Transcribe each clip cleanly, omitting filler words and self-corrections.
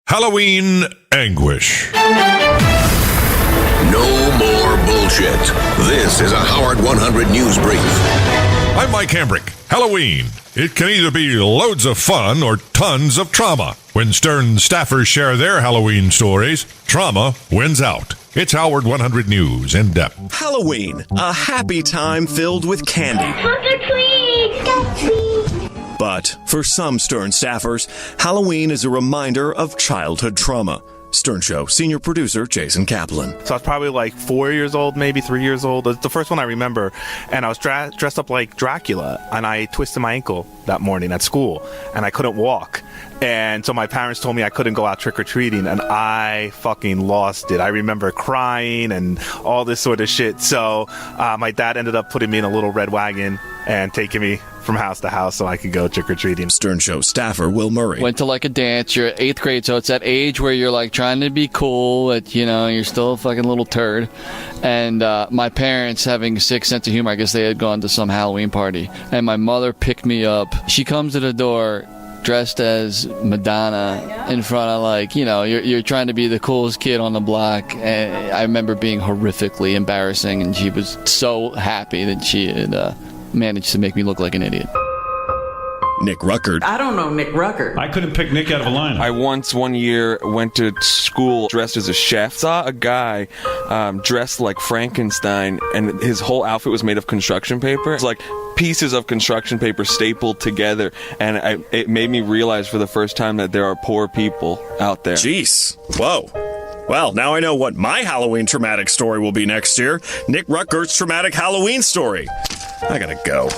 Halloween anguish. No more bullshit. This is a Howard 100 News Brief. I'm Mike Hambrick. Halloween. It can either be loads of fun or tons of trauma. When Stern staffers share their Halloween stories, trauma wins out. It's Howard 100 News in depth. Halloween, a happy time filled with candy. But for some Stern staffers, Halloween is a reminder of childhood trauma. Stern Show senior producer Jason Kaplan. So I was probably like 4 years old, maybe 3 years old. It's the first one I remember. And I was dressed up like Dracula, and I twisted my ankle that morning at school, and I couldn't walk. And so my parents told me I couldn't go out trick-or-treating, and I fucking lost it. I remember crying and all this sort of shit. So my dad ended up putting me in a little red wagon and taking me from house to house so I could go trick-or-treating. Stern Show staffer Will Murray. Went to like a dance. You're 8th grade, so it's that age where you're like trying to be cool, but you're still a fucking little turd. And my parents, having a sick sense of humor, I guess they had gone to some Halloween party, and my mother picked me up. She comes to the door dressed as Madonna in front of you're trying to be the coolest kid on the block. And I remember being horrifically embarrassing, and she was so happy that she had managed to make me look like an idiot. Nick Ruckert. I don't know Nick Ruckert. I couldn't pick Nick out of a lineup. I one year went to school dressed as a chef. Saw a guy dressed like Frankenstein, and his whole outfit was made of construction paper. It's like pieces of construction paper stapled together, and it made me realize for the first time that there are poor people out there. Jeez. Whoa. Well, now I know what my Halloween traumatic story will be next year. Nick Ruckert's traumatic Halloween story. I gotta go.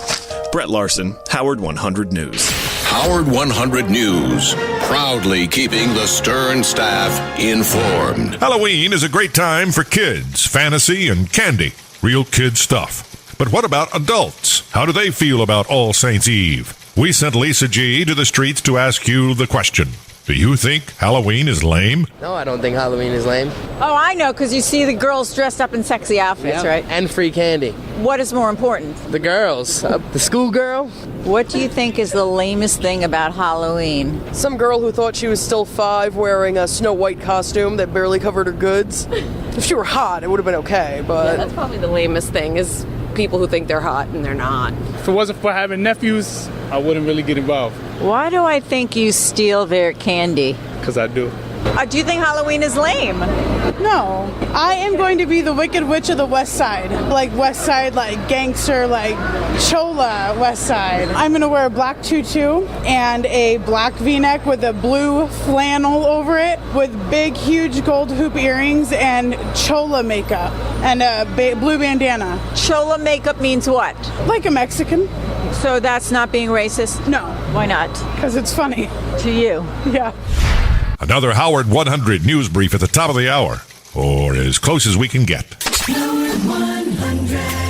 Brett Larson, Howard 100 News. Howard 100 News, proudly keeping the Stern staff informed. Halloween is a great time for kids, fantasy, and candy. Real kid stuff. But what about adults? How do they feel about All Saints' Eve? We sent Lisa G to the streets to ask you the question. Do you think Halloween is lame? No, I don't think Halloween is lame. Oh, I know, because you see the girls dressed up in sexy outfits, right? And free candy. What is more important? The girls. The schoolgirl. What do you think is the lamest thing about Halloween? Some girl who thought she was still 5 wearing a Snow White costume that barely covered her goods. If she were hot, it would have been okay, but... Yeah, that's probably the lamest thing, is people who think they're hot and they're not. If it wasn't for having nephews, I wouldn't really get involved. Why do I think you steal their candy? Because I do. Do you think Halloween is lame? No. I am going to be the Wicked Witch of the West Side. Like West Side, like gangster, like Chola West Side. I'm going to wear a black tutu and a black V-neck with a blue flannel over it with big, huge gold hoop earrings and Chola makeup and a blue bandana. Chola makeup means what? Like a Mexican. So that's not being racist? No. Why not? Because it's funny. To you? Yeah. Another Howard 100 News Brief at the top of the hour, or as close as we can get. Howard 100.